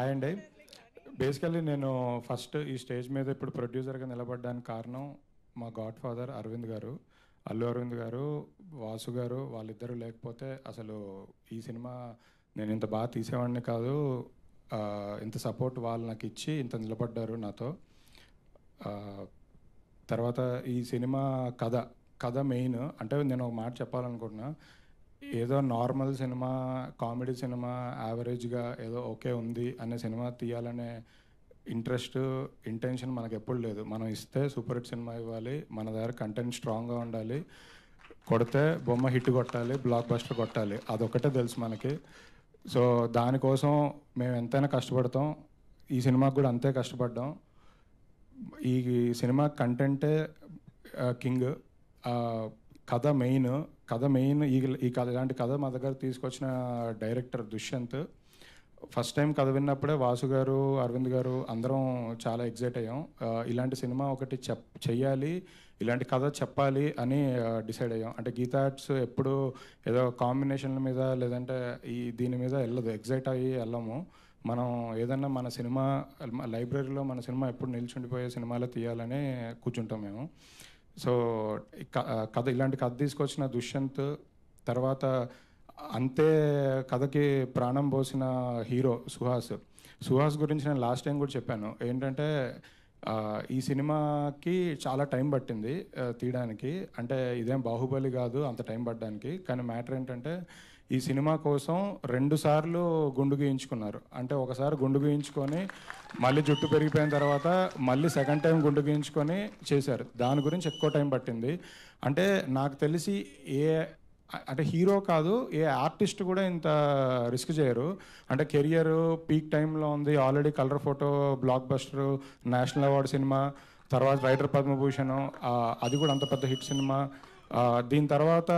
Hi అండి. Basically నేను first ఈ స్టేజ్ మీద ఇప్పుడు ప్రొడ్యూసర్గా నిలబడడానికి కారణం మా గాడ్ ఫాదర్ అరవింద్ గారు, అల్లు అరవింద్ గారు, వాసు గారు. వాళ్ళిద్దరూ లేకపోతే అసలు ఈ సినిమా నేను ఇంత బాగా తీసేవాడిని కాదు. ఇంత సపోర్ట్ వాళ్ళు నాకు ఇచ్చి ఇంత నిలబడ్డారు నాతో. తర్వాత ఈ సినిమా కథ మెయిన్. అంటే నేను ఒక మాట చెప్పాలనుకుంటున్నా, ఏదో నార్మల్ సినిమా, కామెడీ సినిమా, యావరేజ్గా ఏదో ఓకే ఉంది అనే సినిమా తీయాలనే ఇంటెన్షన్ మనకు ఎప్పుడు లేదు. మనం ఇస్తే సూపర్ హిట్ సినిమా ఇవ్వాలి, మన దగ్గర కంటెంట్ స్ట్రాంగ్గా ఉండాలి, కొడితే బొమ్మ హిట్ కొట్టాలి, బ్లాక్ బస్టర్ కొట్టాలి, అదొకటే తెలుసు మనకి. సో దానికోసం మేము ఎంతైనా కష్టపడతాం. ఈ సినిమాకి కూడా అంతే కష్టపడ్డాం. ఈ సినిమా కంటెంటే కింగ్, కథ మెయిన్. ఈ కథ, ఇలాంటి కథ మా దగ్గర తీసుకొచ్చిన డైరెక్టర్ దుష్యంత్. ఫస్ట్ టైం కథ విన్నప్పుడే వాసు గారు, అరవింద్ గారు అందరం చాలా ఎగ్జైట్ అయ్యాం. ఇలాంటి సినిమా ఒకటి చెయ్యాలి, ఇలాంటి కథ చెప్పాలి అని డిసైడ్ అయ్యాం. అంటే గీతా ఆర్ట్స్ ఎప్పుడు ఏదో కాంబినేషన్ల మీద లేదంటే దీని మీద వెళ్ళదు, ఎగ్జైట్ అయ్యి వెళ్ళము. మనం ఏదన్నా మన సినిమా లైబ్రరీలో మన సినిమా ఎప్పుడు నిల్చుండిపోయే సినిమాలో తీయాలని కూర్చుంటాం మేము. సో ఇలాంటి కథ తీసుకొచ్చిన దుష్యంత్, తర్వాత అంతే కథకి ప్రాణం పోసిన హీరో సుహాస్ గురించి నేను లాస్ట్ టైం కూడా చెప్పాను. ఏంటంటే ఈ సినిమాకి చాలా టైం పట్టింది తీయడానికి. అంటే ఇదేం బాహుబలి కాదు అంత టైం పట్టడానికి. కానీ మ్యాటర్ ఏంటంటే ఈ సినిమా కోసం 2 సార్లు గుండు గీయించుకున్నారు. అంటే ఒకసారి గుండు గీయించుకొని మళ్ళీ జుట్టు పెరిగిపోయిన తర్వాత మళ్ళీ సెకండ్ టైం గుండు గీయించుకొని చేశారు. దాని గురించి ఎక్కువ టైం పట్టింది. అంటే నాకు తెలిసి అంటే హీరో కాదు, ఏ ఆర్టిస్ట్ కూడా ఇంత రిస్క్ చేయరు. అంటే కెరియర్ పీక్ టైంలో ఉంది, already colour photo, block buster, national award cinema, తర్వాత రైటర్ పద్మభూషణ్, అది కూడా అంత పెద్ద హిట్ సినిమా. దీని తర్వాత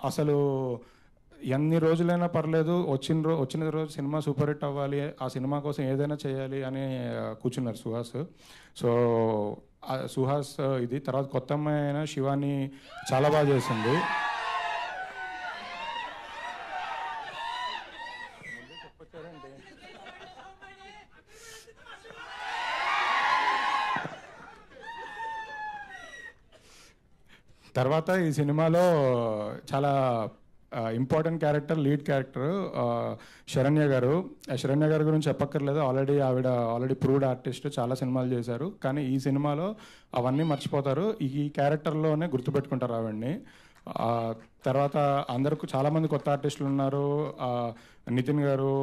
అసలు ఎన్ని రోజులైనా పర్లేదు, వచ్చిన రోజు సినిమా సూపర్ హిట్ అవ్వాలి, ఆ సినిమా కోసం ఏదైనా చేయాలి అని కూర్చున్నారు సుహాస్. సో సుహాస్ ఇది. తర్వాత కొత్త అమ్మాయి అయిన శివాని చాలా బాగా చేసింది. తర్వాత ఈ సినిమాలో చాలా important character, lead character Saranya గారి గురించి చెప్పక్కర్లేదు. ఆల్రెడీ ప్రూవ్డ్ ఆర్టిస్ట్, చాలా సినిమాలు చేశారు. కానీ ఈ సినిమాలో అవన్నీ మర్చిపోతారు, ఈ క్యారెక్టర్లోనే గుర్తుపెట్టుకుంటారు ఆవిడ్ని. తర్వాత అందరికీ చాలామంది కొత్త ఆర్టిస్టులు ఉన్నారు. నితిన్ గారు,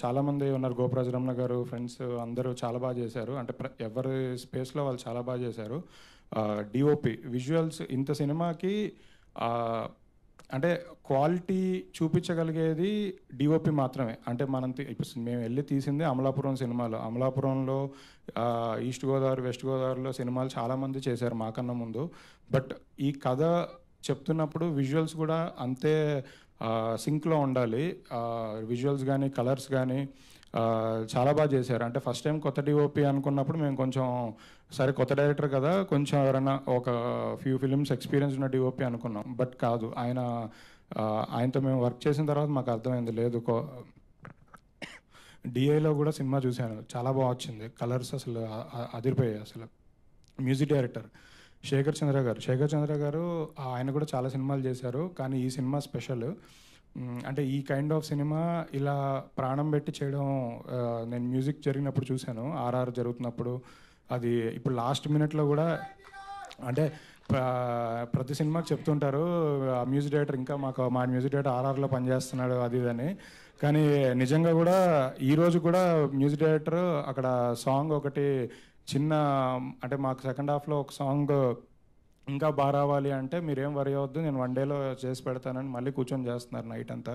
చాలామంది ఉన్నారు, గోపరాజ్ రమణ గారు, ఫ్రెండ్స్ అందరూ చాలా బాగా చేశారు. అంటే ఎవరి స్పేస్లో వాళ్ళు చాలా బాగా చేశారు. డిఓపి విజువల్స్ ఇంత సినిమాకి అంటే క్వాలిటీ చూపించగలిగేది డిఓపి మాత్రమే. అంటే ఇప్పుడు మేము వెళ్ళి తీసింది అమలాపురం సినిమాలో. అమలాపురంలో ఈస్ట్ గోదావరి, వెస్ట్ గోదావరిలో సినిమాలు చాలామంది చేశారు మాకన్నా ముందు. బట్ ఈ కథ చెప్తున్నప్పుడు విజువల్స్ కూడా అంతే సింక్లో ఉండాలి. విజువల్స్ కానీ కలర్స్ కానీ చాలా బాగా చేశారు. అంటే ఫస్ట్ టైం కొత్త డిఓపి అనుకున్నప్పుడు మేము కొంచెం సరే కొత్త డైరెక్టర్ కదా, కొంచెం ఎవరైనా ఒక ఫ్యూ ఫిలిమ్స్ ఎక్స్పీరియన్స్ ఉన్న డిఓపి అనుకున్నాం. బట్ కాదు, ఆయనతో మేము వర్క్ చేసిన తర్వాత మాకు అర్థమైంది, లేదు డిఐలో కూడా సినిమా చూశాను, చాలా బాగా వచ్చింది, కలర్స్ అసలు అదిరిపోయాయి. అసలు మ్యూజిక్ డైరెక్టర్ శేఖర్ చంద్ర గారు ఆయన కూడా చాలా సినిమాలు చేశారు. కానీ ఈ సినిమా స్పెషల్. అంటే ఈ కైండ్ ఆఫ్ సినిమా ఇలా ప్రాణం పెట్టి చేయడం నేను మ్యూజిక్ జరిగినప్పుడు చూశాను, ఆర్ఆర్ జరుగుతున్నప్పుడు. అది ఇప్పుడు లాస్ట్ మినిట్లో కూడా అంటే ప్రతి సినిమాకి చెప్తుంటారు ఆ మ్యూజిక్ డైరెక్టర్, ఇంకా మా మ్యూజిక్ డైరెక్టర్ ఆర్ఆర్లో పనిచేస్తున్నాడు అది ఇదని. కానీ నిజంగా కూడా ఈరోజు కూడా మ్యూజిక్ డైరెక్టర్ అక్కడ సాంగ్ ఒకటి చిన్న, అంటే మాకు సెకండ్ హాఫ్లో ఒక సాంగ్ ఇంకా బాగా రావాలి అంటే మీరేం వరి అవ్వద్దు, నేను 1 డేలో చేసి పెడతానని మళ్ళీ కూర్చొని చేస్తున్నారు నైట్ అంతా.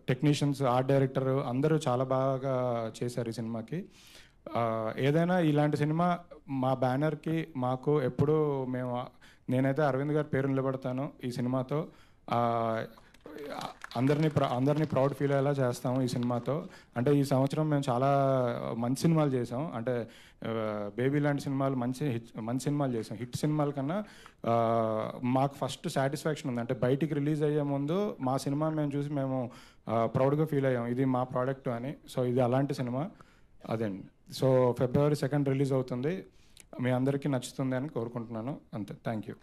టెక్నీషియన్స్, ఆర్ట్ డైరెక్టర్ అందరూ చాలా బాగా చేశారు ఈ సినిమాకి. ఏదైనా ఇలాంటి సినిమా మా బ్యానర్కి మాకు ఎప్పుడూ నేనైతే అరవింద్ గారి పేరు నిలబెడతాను ఈ సినిమాతో. అందరినీ ప్రౌడ్ ఫీల్ అయ్యేలా చేస్తాము ఈ సినిమాతో. అంటే ఈ సంవత్సరం మేము చాలా మంచి సినిమాలు చేసాం. అంటే బేబీ లాంటి సినిమాలు మంచి సినిమాలు చేసాం. హిట్ సినిమాల కన్నా మాకు ఫస్ట్ సాటిస్ఫాక్షన్ ఉంది. అంటే బయటికి రిలీజ్ అయ్యే ముందు మా సినిమాని మేము చూసి మేము ప్రౌడ్గా ఫీల్ అయ్యాం, ఇది మా ప్రోడక్ట్ అని. సో ఇది అలాంటి సినిమా అదండి. సో February 2 రిలీజ్ అవుతుంది. మీ అందరికీ నచ్చుతుంది అని కోరుకుంటున్నాను. అంతే. Thank you.